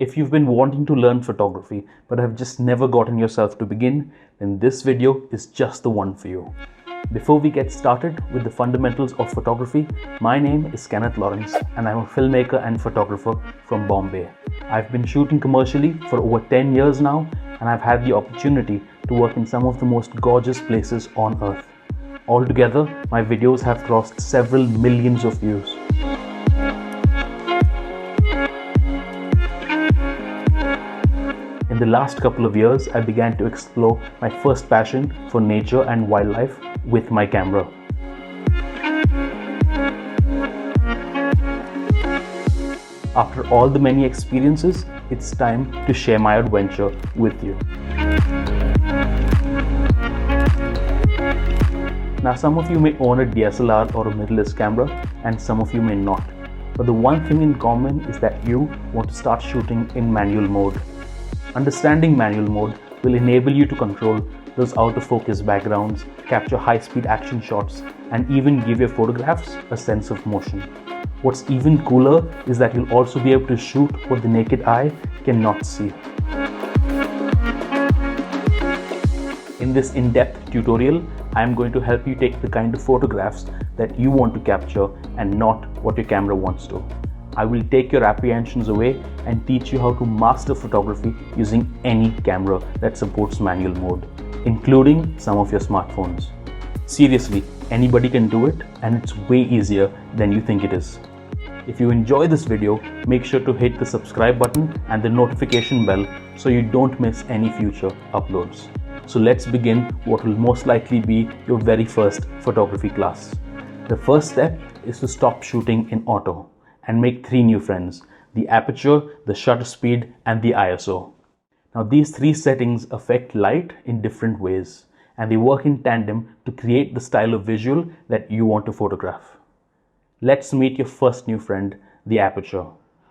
If you've been wanting to learn photography but have just never gotten yourself to begin, then this video is just the one for you. Before we get started with the fundamentals of photography, my name is Kenneth and I'm a filmmaker and photographer from Bombay. I've been shooting commercially for over 10 years now, and I've had the opportunity to work in some of the most gorgeous places on earth. Altogether, my videos have crossed several millions of views. In the last couple of years, I began to explore my first passion for nature and wildlife with my camera. After all the many experiences, it's time to share my adventure with you. Now, some of you may own a DSLR or a mirrorless camera, and some of you may not. But the one thing in common is that you want to start shooting in manual mode. Understanding manual mode will enable you to control those out of focus backgrounds, capture high-speed action shots, and even give your photographs a sense of motion. What's even cooler is that you'll also be able to shoot what the naked eye cannot see. In this in-depth tutorial, I am going to help you take the kind of photographs that you want to capture and not what your camera wants to. I will take your apprehensions away and teach you how to master photography using any camera that supports manual mode, including some of your smartphones. Seriously, anybody can do it, and it's way easier than you think it is. If you enjoy this video, make sure to hit the subscribe button and the notification bell so you don't miss any future uploads. So let's begin what will most likely be your very first photography class. The first step is to stop shooting in auto and make 3 new friends: the aperture, the shutter speed, and the ISO. Now, these 3 settings affect light in different ways, and they work in tandem to create the style of visual that you want to photograph. Let's meet your first new friend, the aperture.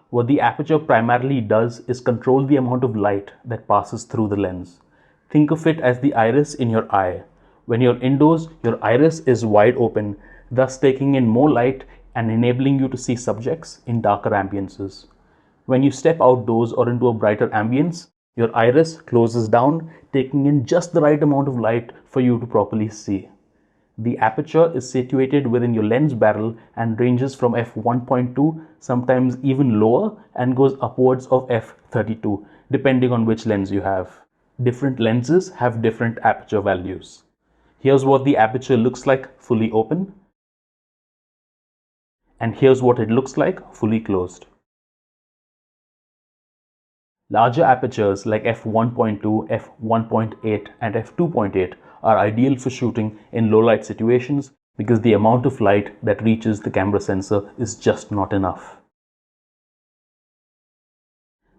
What the aperture primarily does is control the amount of light that passes through the lens. Think of it as the iris in your eye. When you're indoors, your iris is wide open, thus taking in more light and enabling you to see subjects in darker ambiences. When you step outdoors or into a brighter ambience, your iris closes down, taking in just the right amount of light for you to properly see. The aperture is situated within your lens barrel and ranges from f1.2, sometimes even lower, and goes upwards of f32, depending on which lens you have. Different lenses have different aperture values. Here's what the aperture looks like fully open, and here's what it looks like fully closed. Larger apertures like f1.2, f1.8 and f2.8 are ideal for shooting in low light situations because the amount of light that reaches the camera sensor is just not enough.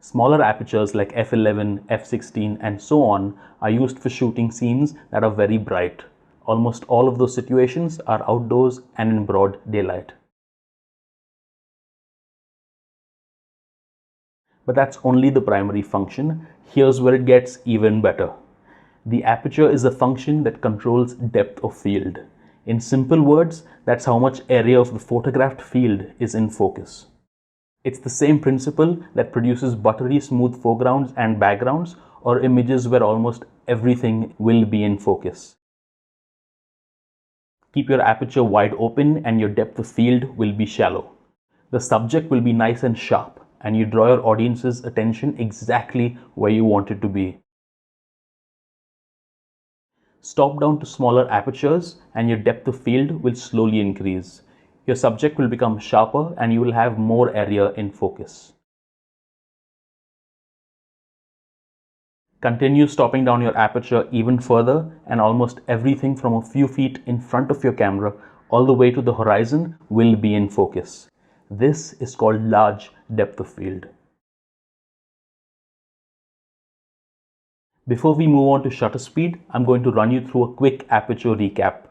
Smaller apertures like f11, f16 and so on are used for shooting scenes that are very bright. Almost all of those situations are outdoors and in broad daylight. But that's only the primary function. Here's where it gets even better. The aperture is a function that controls depth of field. In simple words, that's how much area of the photographed field is in focus. It's the same principle that produces buttery smooth foregrounds and backgrounds, or images where almost everything will be in focus. Keep your aperture wide open and your depth of field will be shallow. The subject will be nice and sharp, and you draw your audience's attention exactly where you want it to be. Stop down to smaller apertures and your depth of field will slowly increase. Your subject will become sharper and you will have more area in focus. Continue stopping down your aperture even further, and almost everything from a few feet in front of your camera all the way to the horizon will be in focus. This is called large depth of field. Before we move on to shutter speed, I'm going to run you through a quick aperture recap.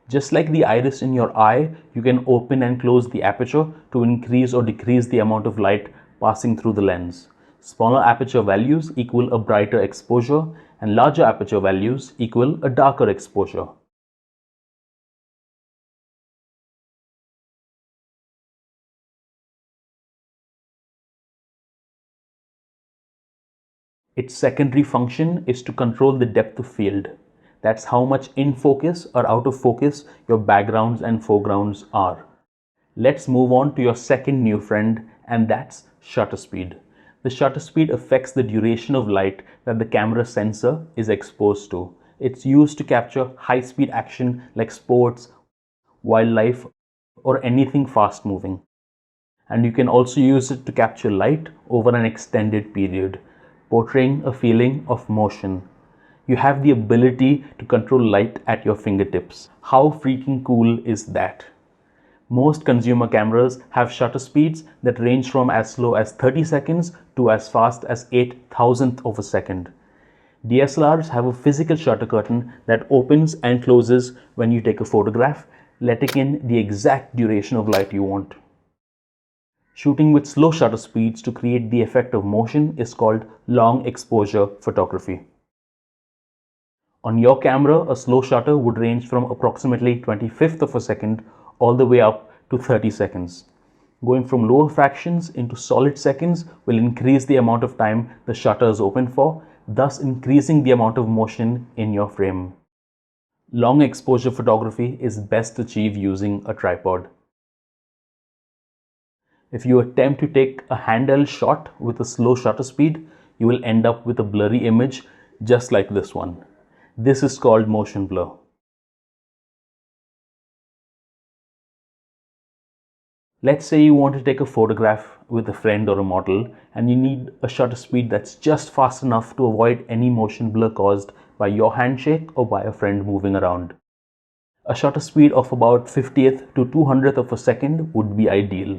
Just like the iris in your eye, you can open and close the aperture to increase or decrease the amount of light passing through the lens. Smaller aperture values equal a brighter exposure, and larger aperture values equal a darker exposure. Its secondary function is to control the depth of field. That's how much in focus or out of focus your backgrounds and foregrounds are. Let's move on to your second new friend, and that's shutter speed. The shutter speed affects the duration of light that the camera sensor is exposed to. It's used to capture high-speed action like sports, wildlife, or anything fast-moving. And you can also use it to capture light over an extended period, portraying a feeling of motion. You have the ability to control light at your fingertips. How freaking cool is that? Most consumer cameras have shutter speeds that range from as slow as 30 seconds to as fast as 8,000th of a second. DSLRs have a physical shutter curtain that opens and closes when you take a photograph, letting in the exact duration of light you want. Shooting with slow shutter speeds to create the effect of motion is called long exposure photography. On your camera, a slow shutter would range from approximately 25th of a second all the way up to 30 seconds. Going from lower fractions into solid seconds will increase the amount of time the shutter is open for, thus increasing the amount of motion in your frame. Long exposure photography is best achieved using a tripod. If you attempt to take a handheld shot with a slow shutter speed, you will end up with a blurry image just like this one. This is called motion blur. Let's say you want to take a photograph with a friend or a model and you need a shutter speed that's just fast enough to avoid any motion blur caused by your handshake or by a friend moving around. A shutter speed of about 50th to 200th of a second would be ideal.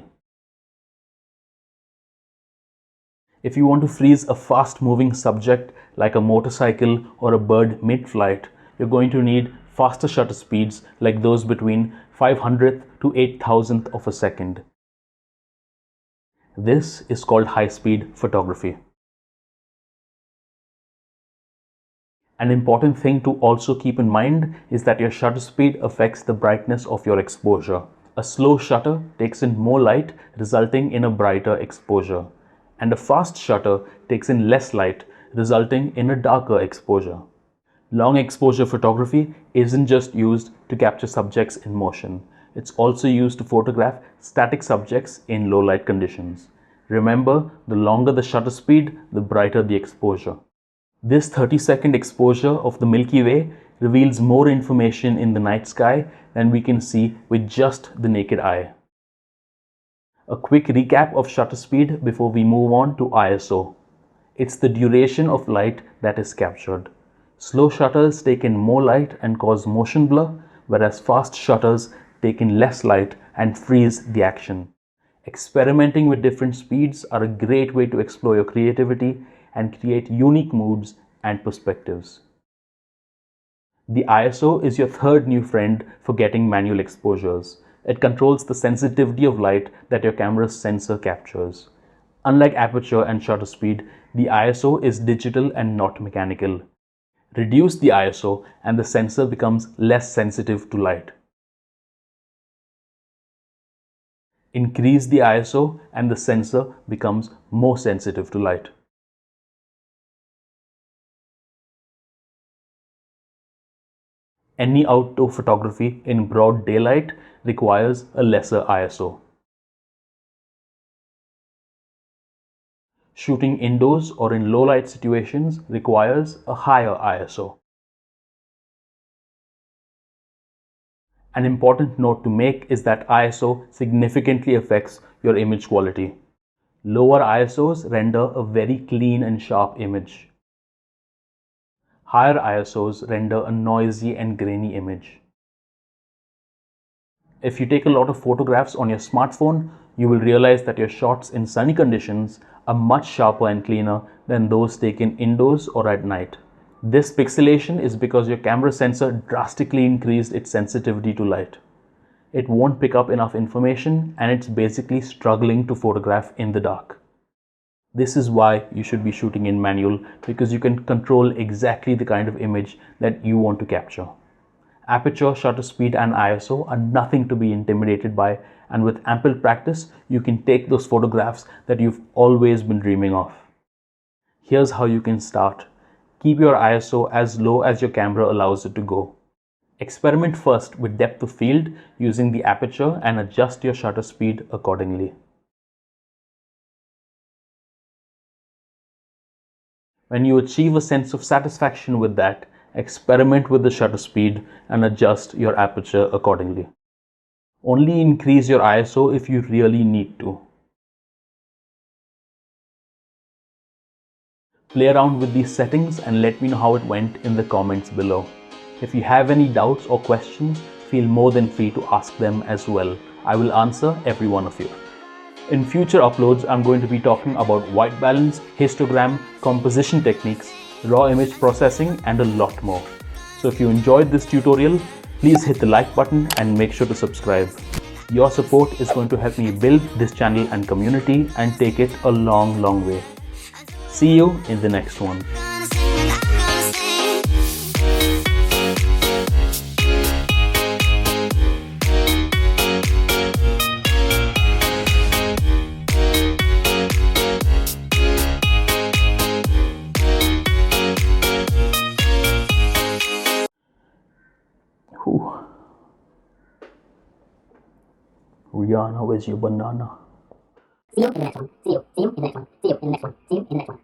If you want to freeze a fast-moving subject like a motorcycle or a bird mid-flight, you're going to need faster shutter speeds like those between 500th to 8,000th of a second. This is called high-speed photography. An important thing to also keep in mind is that your shutter speed affects the brightness of your exposure. A slow shutter takes in more light, resulting in a brighter exposure, and a fast shutter takes in less light, resulting in a darker exposure. Long exposure photography isn't just used to capture subjects in motion. It's also used to photograph static subjects in low light conditions. Remember, the longer the shutter speed, the brighter the exposure. This 30-second exposure of the Milky Way reveals more information in the night sky than we can see with just the naked eye. A quick recap of shutter speed before we move on to ISO. It's the duration of light that is captured. Slow shutters take in more light and cause motion blur, whereas fast shutters take in less light and freeze the action. Experimenting with different speeds are a great way to explore your creativity and create unique moods and perspectives. The ISO is your third new friend for getting manual exposures. It controls the sensitivity of light that your camera's sensor captures. Unlike aperture and shutter speed, the ISO is digital and not mechanical. Reduce the ISO and the sensor becomes less sensitive to light. Increase the ISO and the sensor becomes more sensitive to light. Any outdoor photography in broad daylight requires a lesser ISO. Shooting indoors or in low light situations requires a higher ISO. An important note to make is that ISO significantly affects your image quality. Lower ISOs render a very clean and sharp image. Higher ISOs render a noisy and grainy image. If you take a lot of photographs on your smartphone, you will realize that your shots in sunny conditions are much sharper and cleaner than those taken indoors or at night. This pixelation is because your camera sensor drastically increased its sensitivity to light. It won't pick up enough information and it's basically struggling to photograph in the dark. This is why you should be shooting in manual, because you can control exactly the kind of image that you want to capture. Aperture, shutter speed and ISO are nothing to be intimidated by, and with ample practice, you can take those photographs that you've always been dreaming of. Here's how you can start. Keep your ISO as low as your camera allows it to go. Experiment first with depth of field using the aperture and adjust your shutter speed accordingly. When you achieve a sense of satisfaction with that, experiment with the shutter speed and adjust your aperture accordingly. Only increase your ISO if you really need to. Play around with these settings and let me know how it went in the comments below. If you have any doubts or questions, feel more than free to ask them as well. I will answer every one of you. In future uploads, I'm going to be talking about white balance, histogram, composition techniques, raw image processing, and a lot more. So if you enjoyed this tutorial, please hit the like button and make sure to subscribe. Your support is going to help me build this channel and community and take it a long, long way. See you in the next one. Whew. Rihanna, where's your banana? See you in the next one. See you. See you in the next one. See you in the next one. See you in the next one.